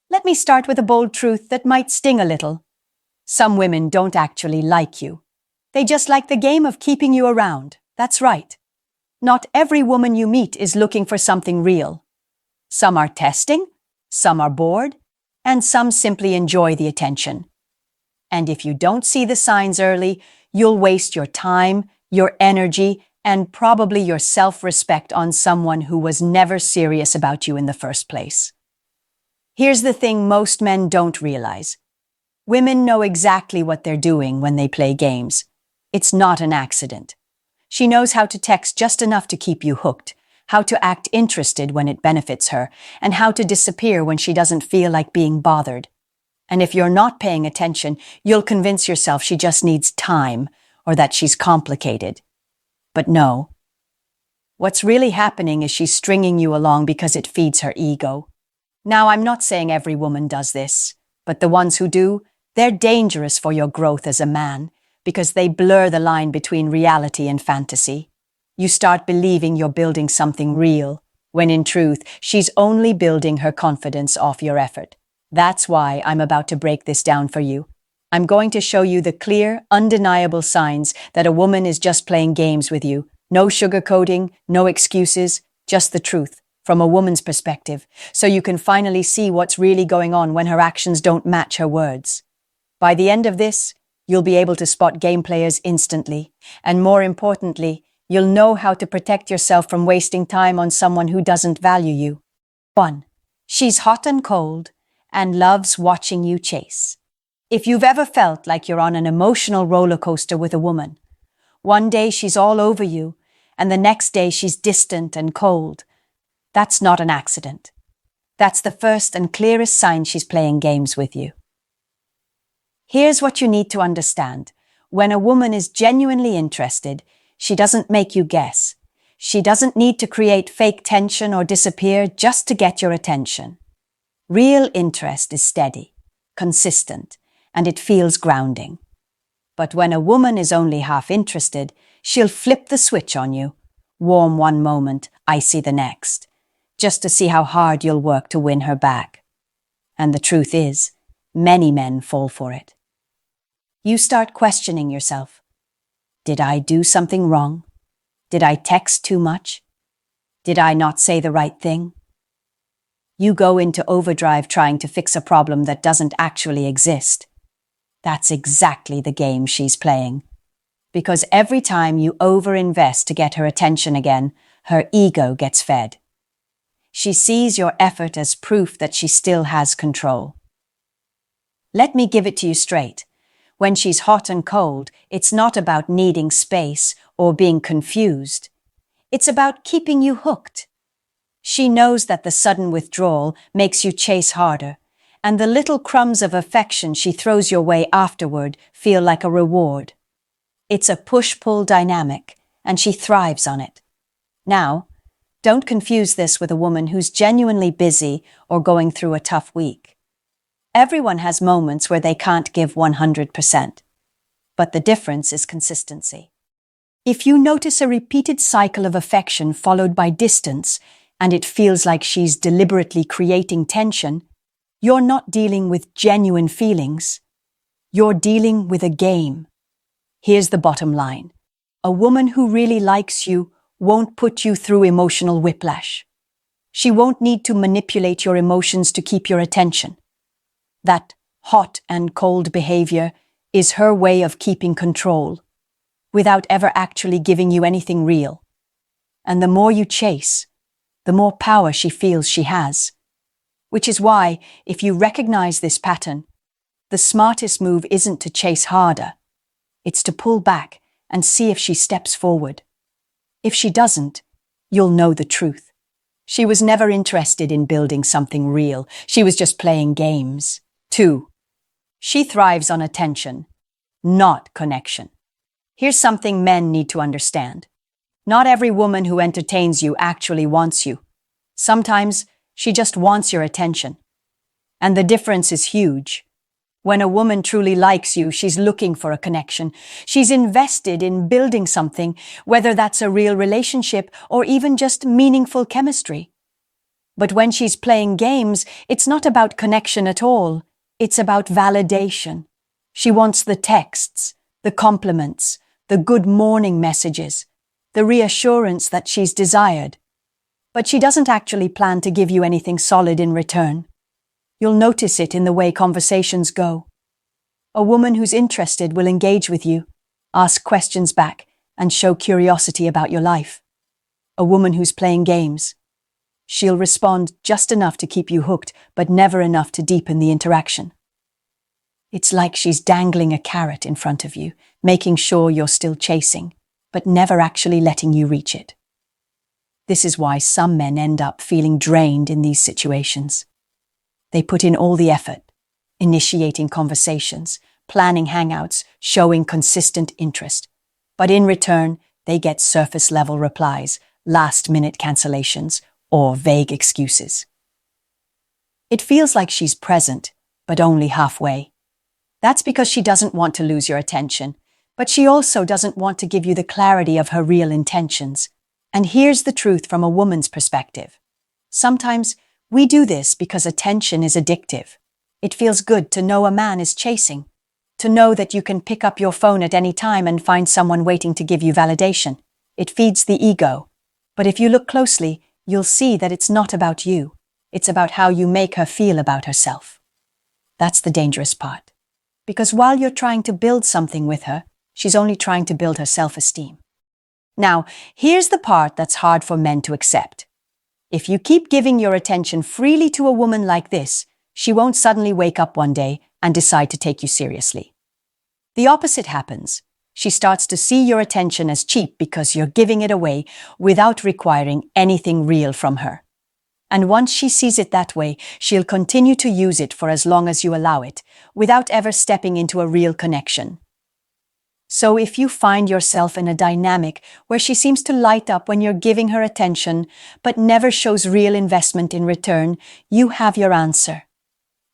Let me start with a bold truth that might sting a little. Some women don't actually like you. They just like the game of keeping you around. That's right. Not every woman you meet is looking for something real. Some are testing, some are bored, and some simply enjoy the attention. And if you don't see the signs early, you'll waste your time, your energy, and probably your self-respect on someone who was never serious about you in the first place. Here's the thing most men don't realize. Women know exactly what they're doing when they play games. It's not an accident. She knows how to text just enough to keep you hooked, how to act interested when it benefits her, and how to disappear when she doesn't feel like being bothered. And if you're not paying attention, you'll convince yourself she just needs time or that she's complicated. But no. What's really happening is she's stringing you along because it feeds her ego. Now, I'm not saying every woman does this, but the ones who do, they're dangerous for your growth as a man because they blur the line between reality and fantasy. You start believing you're building something real, when in truth, she's only building her confidence off your effort. That's why I'm about to break this down for you. I'm going to show you the clear, undeniable signs that a woman is just playing games with you. No sugarcoating, no excuses, just the truth, from a woman's perspective, so you can finally see what's really going on when her actions don't match her words. By the end of this, you'll be able to spot game players instantly, and more importantly, you'll know how to protect yourself from wasting time on someone who doesn't value you. 1. She's hot and cold and loves watching you chase. If you've ever felt like you're on an emotional roller coaster with a woman, one day she's all over you, and the next day she's distant and cold, that's not an accident. That's the first and clearest sign she's playing games with you. Here's what you need to understand. When a woman is genuinely interested, she doesn't make you guess. She doesn't need to create fake tension or disappear just to get your attention. Real interest is steady, consistent, and it feels grounding. But when a woman is only half interested, she'll flip the switch on you, warm one moment, icy the next, just to see how hard you'll work to win her back. And the truth is, many men fall for it. You start questioning yourself. Did I do something wrong? Did I text too much? Did I not say the right thing? You go into overdrive trying to fix a problem that doesn't actually exist. That's exactly the game she's playing. Because every time you overinvest to get her attention again, her ego gets fed. She sees your effort as proof that she still has control. Let me give it to you straight. When she's hot and cold, it's not about needing space or being confused. It's about keeping you hooked. She knows that the sudden withdrawal makes you chase harder, and the little crumbs of affection she throws your way afterward feel like a reward. It's a push-pull dynamic, and she thrives on it. Now, don't confuse this with a woman who's genuinely busy or going through a tough week. Everyone has moments where they can't give 100%, but the difference is consistency. If you notice a repeated cycle of affection followed by distance, and it feels like she's deliberately creating tension, you're not dealing with genuine feelings. You're dealing with a game. Here's the bottom line. A woman who really likes you won't put you through emotional whiplash. She won't need to manipulate your emotions to keep your attention. That hot and cold behavior is her way of keeping control, without ever actually giving you anything real. And the more you chase, the more power she feels she has. Which is why, if you recognize this pattern, the smartest move isn't to chase harder. It's to pull back and see if she steps forward. If she doesn't, you'll know the truth. She was never interested in building something real. She was just playing games. 2. She thrives on attention, not connection. Here's something men need to understand. Not every woman who entertains you actually wants you. Sometimes she just wants your attention. And the difference is huge. When a woman truly likes you, she's looking for a connection. She's invested in building something, whether that's a real relationship or even just meaningful chemistry. But when she's playing games, it's not about connection at all. It's about validation. She wants the texts, the compliments, the good morning messages, the reassurance that she's desired. But she doesn't actually plan to give you anything solid in return. You'll notice it in the way conversations go. A woman who's interested will engage with you, ask questions back, and show curiosity about your life. A woman who's playing games, she'll respond just enough to keep you hooked, but never enough to deepen the interaction. It's like she's dangling a carrot in front of you, making sure you're still chasing, but never actually letting you reach it. This is why some men end up feeling drained in these situations. They put in all the effort, initiating conversations, planning hangouts, showing consistent interest. But in return, they get surface-level replies, last-minute cancellations, or vague excuses. It feels like she's present, but only halfway. That's because she doesn't want to lose your attention, but she also doesn't want to give you the clarity of her real intentions. And here's the truth from a woman's perspective. Sometimes we do this because attention is addictive. It feels good to know a man is chasing, to know that you can pick up your phone at any time and find someone waiting to give you validation. It feeds the ego. But if you look closely, you'll see that it's not about you. It's about how you make her feel about herself. That's the dangerous part. Because while you're trying to build something with her, she's only trying to build her self-esteem. Now, here's the part that's hard for men to accept. If you keep giving your attention freely to a woman like this, she won't suddenly wake up one day and decide to take you seriously. The opposite happens. She starts to see your attention as cheap because you're giving it away without requiring anything real from her. And once she sees it that way, she'll continue to use it for as long as you allow it, without ever stepping into a real connection. So if you find yourself in a dynamic where she seems to light up when you're giving her attention, but never shows real investment in return, you have your answer.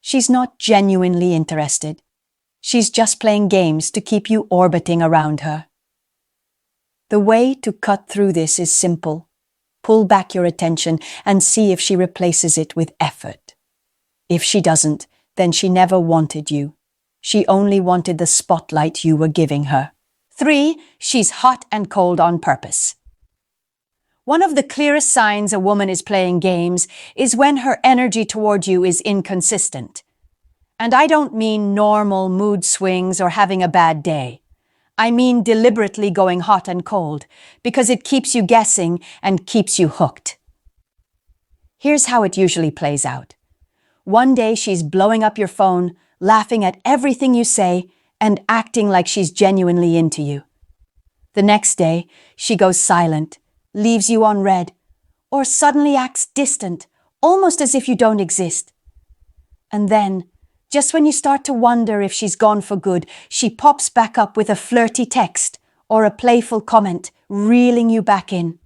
She's not genuinely interested. She's just playing games to keep you orbiting around her. The way to cut through this is simple. Pull back your attention and see if she replaces it with effort. If she doesn't, then she never wanted you. She only wanted the spotlight you were giving her. 3, she's hot and cold on purpose. One of the clearest signs a woman is playing games is when her energy toward you is inconsistent. And I don't mean normal mood swings or having a bad day. I mean deliberately going hot and cold, because it keeps you guessing and keeps you hooked. Here's how it usually plays out. One day she's blowing up your phone, laughing at everything you say, and acting like she's genuinely into you. The next day, she goes silent, leaves you on read, or suddenly acts distant, almost as if you don't exist. And then, just when you start to wonder if she's gone for good, she pops back up with a flirty text or a playful comment, reeling you back in.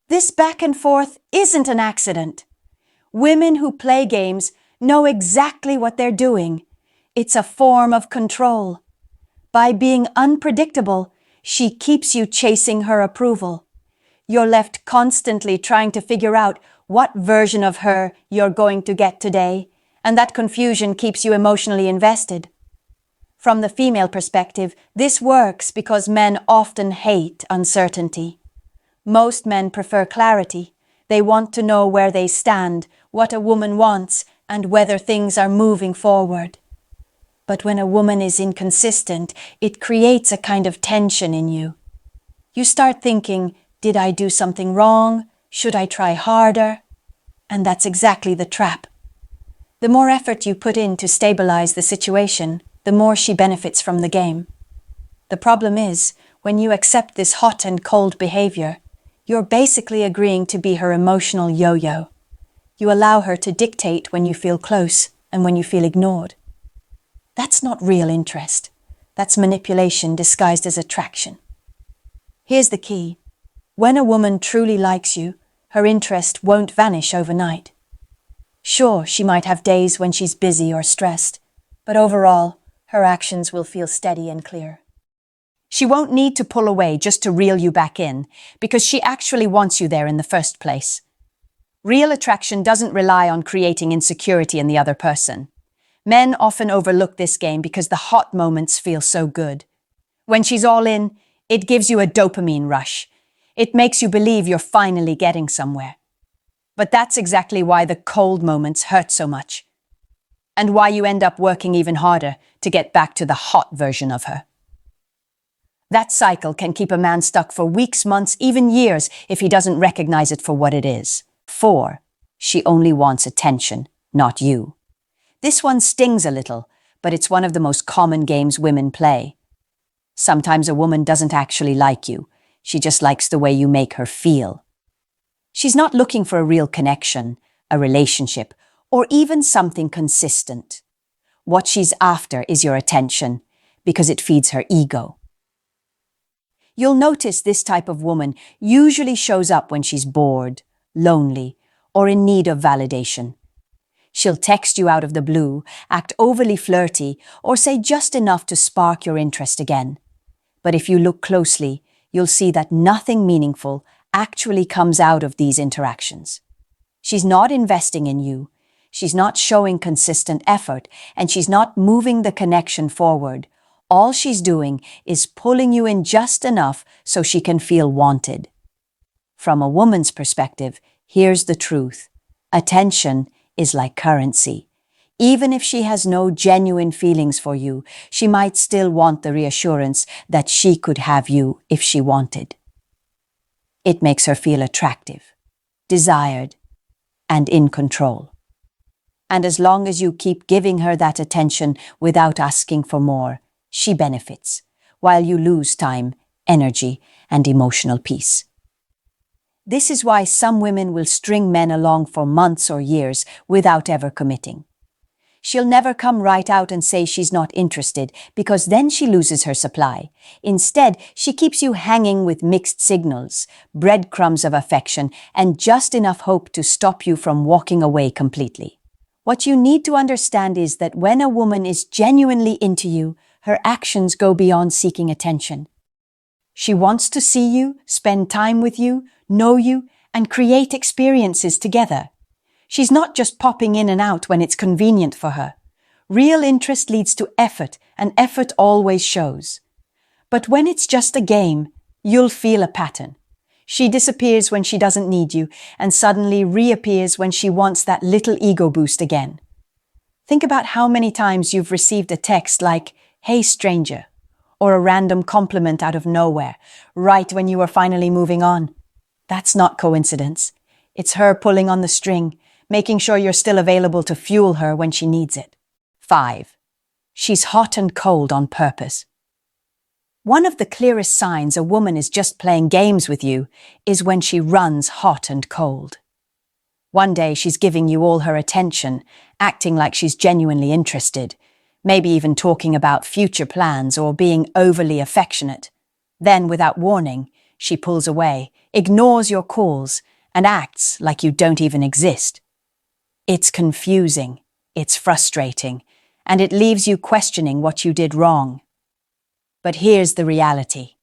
This back and forth isn't an accident. Women who play games know exactly what they're doing. It's a form of control. By being unpredictable, she keeps you chasing her approval. You're left constantly trying to figure out what version of her you're going to get today, and that confusion keeps you emotionally invested. From the female perspective, this works because men often hate uncertainty. Most men prefer clarity. They want to know where they stand, what a woman wants, and whether things are moving forward. But when a woman is inconsistent, it creates a kind of tension in you. You start thinking, did I do something wrong? Should I try harder? And that's exactly the trap. The more effort you put in to stabilize the situation, the more she benefits from the game. The problem is, when you accept this hot and cold behavior, you're basically agreeing to be her emotional yo-yo. You allow her to dictate when you feel close and when you feel ignored. That's not real interest. That's manipulation disguised as attraction. Here's the key. When a woman truly likes you, her interest won't vanish overnight. Sure, she might have days when she's busy or stressed, but overall, her actions will feel steady and clear. She won't need to pull away just to reel you back in, because she actually wants you there in the first place. Real attraction doesn't rely on creating insecurity in the other person. Men often overlook this game because the hot moments feel so good. When she's all in, it gives you a dopamine rush. It makes you believe you're finally getting somewhere. But that's exactly why the cold moments hurt so much, and why you end up working even harder to get back to the hot version of her. That cycle can keep a man stuck for weeks, months, even years if he doesn't recognize it for what it is. 4. She only wants attention, not you. This one stings a little, but it's one of the most common games women play. Sometimes a woman doesn't actually like you. She just likes the way you make her feel. She's not looking for a real connection, a relationship, or even something consistent. What she's after is your attention, because it feeds her ego. You'll notice this type of woman usually shows up when she's bored, lonely, or in need of validation. She'll text you out of the blue, act overly flirty, or say just enough to spark your interest again. But if you look closely, you'll see that nothing meaningful actually comes out of these interactions. She's not investing in you, she's not showing consistent effort, and she's not moving the connection forward. All she's doing is pulling you in just enough so she can feel wanted. From a woman's perspective, here's the truth. Attention is like currency. Even if she has no genuine feelings for you, she might still want the reassurance that she could have you if she wanted. It makes her feel attractive, desired, and in control. And as long as you keep giving her that attention without asking for more, she benefits, while you lose time, energy, and emotional peace. This is why some women will string men along for months or years without ever committing. She'll never come right out and say she's not interested, because then she loses her supply. Instead, she keeps you hanging with mixed signals, breadcrumbs of affection, and just enough hope to stop you from walking away completely. What you need to understand is that when a woman is genuinely into you, her actions go beyond seeking attention. She wants to see you, spend time with you, know you, and create experiences together. She's not just popping in and out when it's convenient for her. Real interest leads to effort, and effort always shows. But when it's just a game, you'll feel a pattern. She disappears when she doesn't need you, and suddenly reappears when she wants that little ego boost again. Think about how many times you've received a text like, "Hey stranger," or a random compliment out of nowhere, right when you were finally moving on. That's not coincidence. It's her pulling on the string, making sure you're still available to fuel her when she needs it. 5. She's hot and cold on purpose. One of the clearest signs a woman is just playing games with you is when she runs hot and cold. One day she's giving you all her attention, acting like she's genuinely interested, maybe even talking about future plans or being overly affectionate. Then, without warning, she pulls away, ignores your calls, and acts like you don't even exist. It's confusing, it's frustrating, and it leaves you questioning what you did wrong. But here's the reality.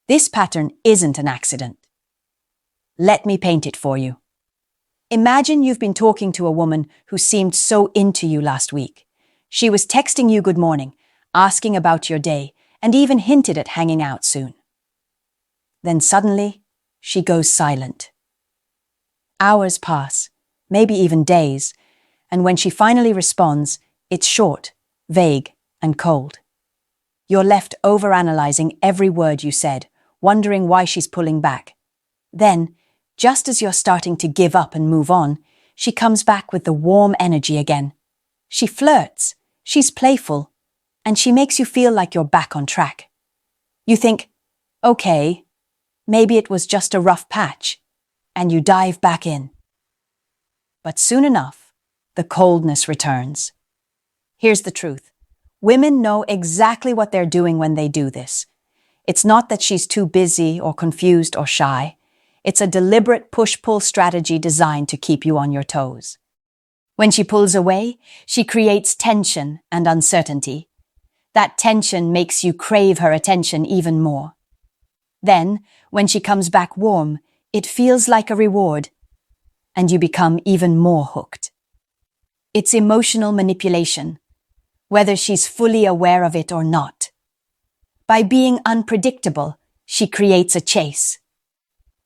This pattern isn't an accident. Let me paint it for you. Imagine you've been talking to a woman who seemed so into you last week. She was texting you good morning, asking about your day, and even hinted at hanging out soon. Then suddenly, she goes silent. Hours pass, maybe even days, and when she finally responds, it's short, vague, and cold. You're left overanalyzing every word you said, wondering why she's pulling back. Then, just as you're starting to give up and move on, she comes back with the warm energy again. She flirts, she's playful, and she makes you feel like you're back on track. You think, okay, maybe it was just a rough patch, and you dive back in. But soon enough, the coldness returns. Here's the truth. Women know exactly what they're doing when they do this. It's not that she's too busy or confused or shy. It's a deliberate push-pull strategy designed to keep you on your toes. When she pulls away, she creates tension and uncertainty. That tension makes you crave her attention even more. Then, when she comes back warm, it feels like a reward. and you become even more hooked. It's emotional manipulation, whether she's fully aware of it or not. By being unpredictable, she creates a chase.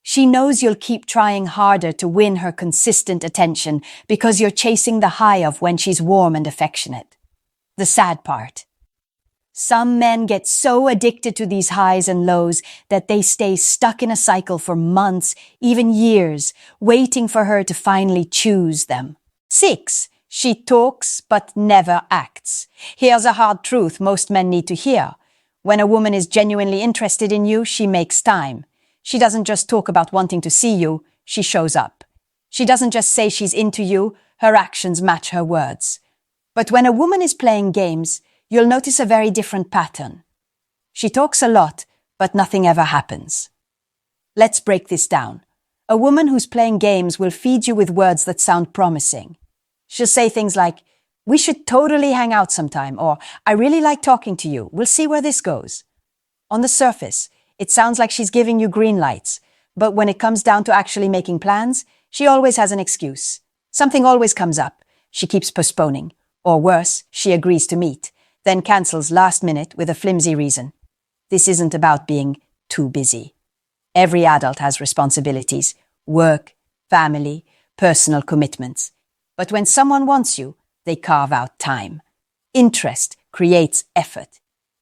She knows you'll keep trying harder to win her consistent attention because you're chasing the high of when she's warm and affectionate. The sad part. Some men get so addicted to these highs and lows that they stay stuck in a cycle for months, even years, waiting for her to finally choose them. 6. She talks but never acts. Here's a hard truth most men need to hear. When a woman is genuinely interested in you, she makes time. She doesn't just talk about wanting to see you, she shows up. She doesn't just say she's into you, her actions match her words. But when a woman is playing games, you'll notice a very different pattern. She talks a lot, but nothing ever happens. Let's break this down. A woman who's playing games will feed you with words that sound promising. She'll say things like, "We should totally hang out sometime," or "I really like talking to you. We'll see where this goes." On the surface, it sounds like she's giving you green lights, but when it comes down to actually making plans, she always has an excuse. Something always comes up. She keeps postponing. Or worse, she agrees to meet, then cancels last minute with a flimsy reason. This isn't about being too busy. Every adult has responsibilities, work, family, personal commitments. But when someone wants you, they carve out time. Interest creates effort.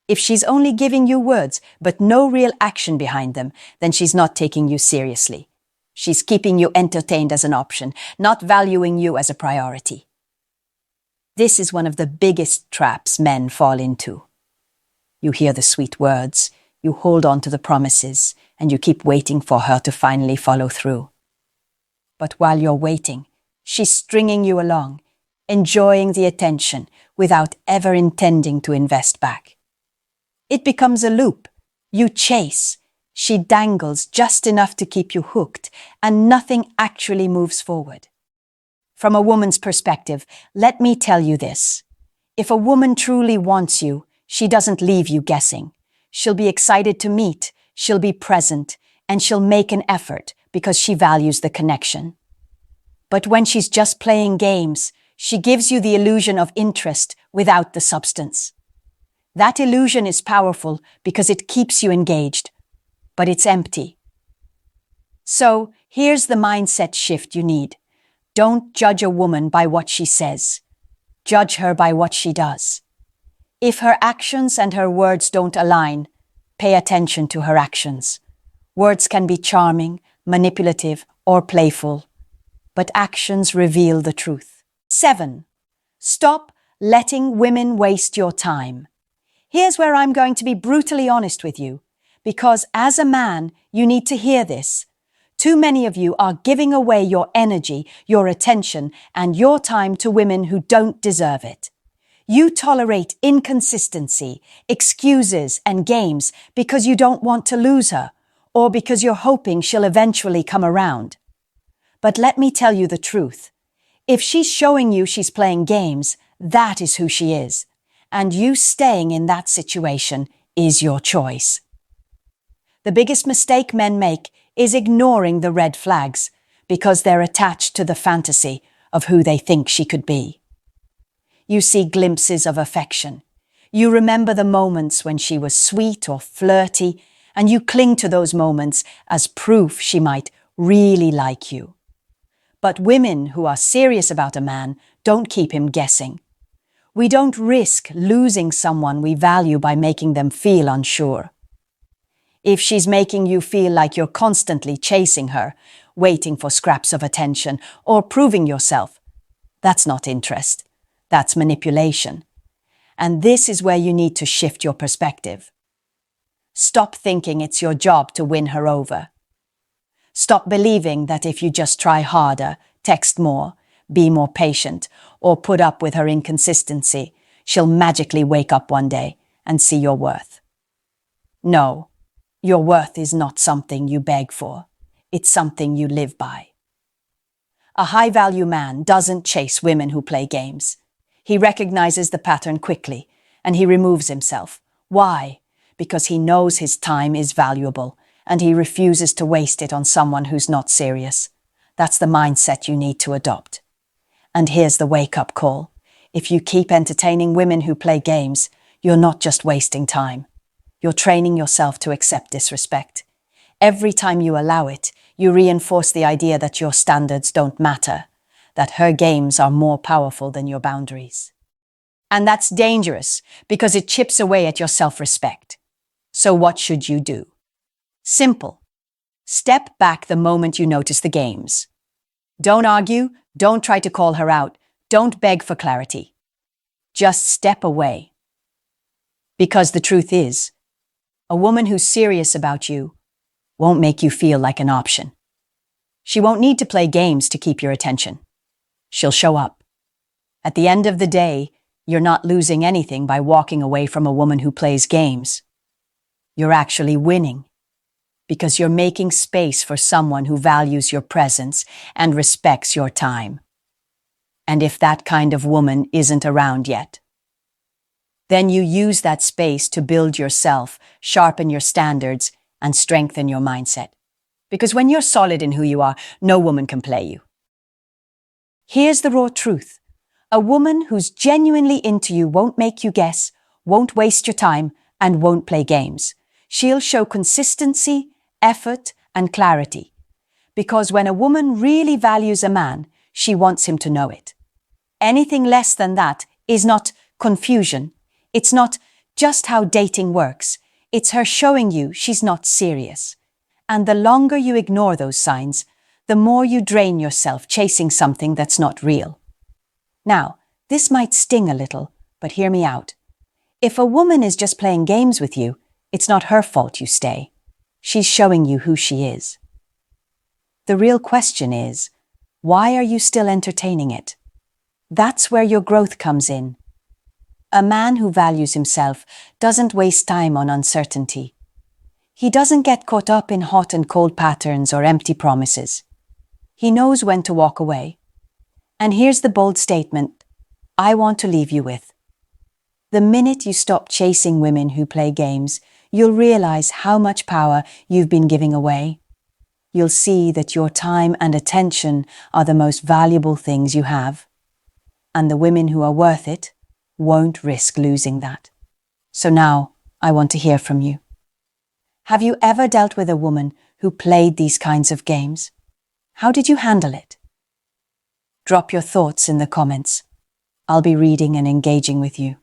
If she's only giving you words, but no real action behind them, then she's not taking you seriously. She's keeping you entertained as an option, not valuing you as a priority. This is one of the biggest traps men fall into. You hear the sweet words, you hold on to the promises, and you keep waiting for her to finally follow through. But while you're waiting, she's stringing you along, enjoying the attention without ever intending to invest back. It becomes a loop. You chase. She dangles just enough to keep you hooked, and nothing actually moves forward. From a woman's perspective, let me tell you this. If a woman truly wants you, she doesn't leave you guessing. She'll be excited to meet, she'll be present, and she'll make an effort because she values the connection. But when she's just playing games, she gives you the illusion of interest without the substance. That illusion is powerful because it keeps you engaged, but it's empty. So, here's the mindset shift you need. Don't judge a woman by what she says. Judge her by what she does. If her actions and her words don't align, pay attention to her actions. Words can be charming, manipulative, or playful, but actions reveal the truth. 7. Stop letting women waste your time. Here's where I'm going to be brutally honest with you, because as a man, you need to hear this. Too many of you are giving away your energy, your attention, and your time to women who don't deserve it. You tolerate inconsistency, excuses, and games because you don't want to lose her, or because you're hoping she'll eventually come around. But let me tell you the truth. If she's showing you she's playing games, that is who she is. And you staying in that situation is your choice. The biggest mistake men make is ignoring the red flags because they're attached to the fantasy of who they think she could be. You see glimpses of affection. You remember the moments when she was sweet or flirty, and you cling to those moments as proof she might really like you. But women who are serious about a man don't keep him guessing. We don't risk losing someone we value by making them feel unsure. If she's making you feel like you're constantly chasing her, waiting for scraps of attention, or proving yourself, that's not interest. That's manipulation. And this is where you need to shift your perspective. Stop thinking it's your job to win her over. Stop believing that if you just try harder, text more, be more patient, or put up with her inconsistency, she'll magically wake up one day and see your worth. No. Your worth is not something you beg for. It's something you live by. A high-value man doesn't chase women who play games. He recognizes the pattern quickly, and he removes himself. Why? Because he knows his time is valuable, and he refuses to waste it on someone who's not serious. That's the mindset you need to adopt. And here's the wake-up call. If you keep entertaining women who play games, you're not just wasting time. You're training yourself to accept disrespect. Every time you allow it, you reinforce the idea that your standards don't matter, that her games are more powerful than your boundaries. And that's dangerous because it chips away at your self-respect. So what should you do? Simple. Step back the moment you notice the games. Don't argue, don't try to call her out, don't beg for clarity. Just step away. Because the truth is, a woman who's serious about you won't make you feel like an option. She won't need to play games to keep your attention. She'll show up. At the end of the day, you're not losing anything by walking away from a woman who plays games. You're actually winning, because you're making space for someone who values your presence and respects your time. And if that kind of woman isn't around yet, then you use that space to build yourself, sharpen your standards, and strengthen your mindset. Because when you're solid in who you are, no woman can play you. Here's the raw truth. A woman who's genuinely into you won't make you guess, won't waste your time, and won't play games. She'll show consistency, effort, and clarity. Because when a woman really values a man, she wants him to know it. Anything less than that is not confusion. It's not just how dating works. It's her showing you she's not serious. And the longer you ignore those signs, the more you drain yourself chasing something that's not real. Now, this might sting a little, but hear me out. If a woman is just playing games with you, it's not her fault you stay. She's showing you who she is. The real question is, why are you still entertaining it? That's where your growth comes in. A man who values himself doesn't waste time on uncertainty. He doesn't get caught up in hot and cold patterns or empty promises. He knows when to walk away. And here's the bold statement I want to leave you with. The minute you stop chasing women who play games, you'll realize how much power you've been giving away. You'll see that your time and attention are the most valuable things you have. And the women who are worth it won't risk losing that. So now, I want to hear from you. Have you ever dealt with a woman who played these kinds of games? How did you handle it? Drop your thoughts in the comments. I'll be reading and engaging with you.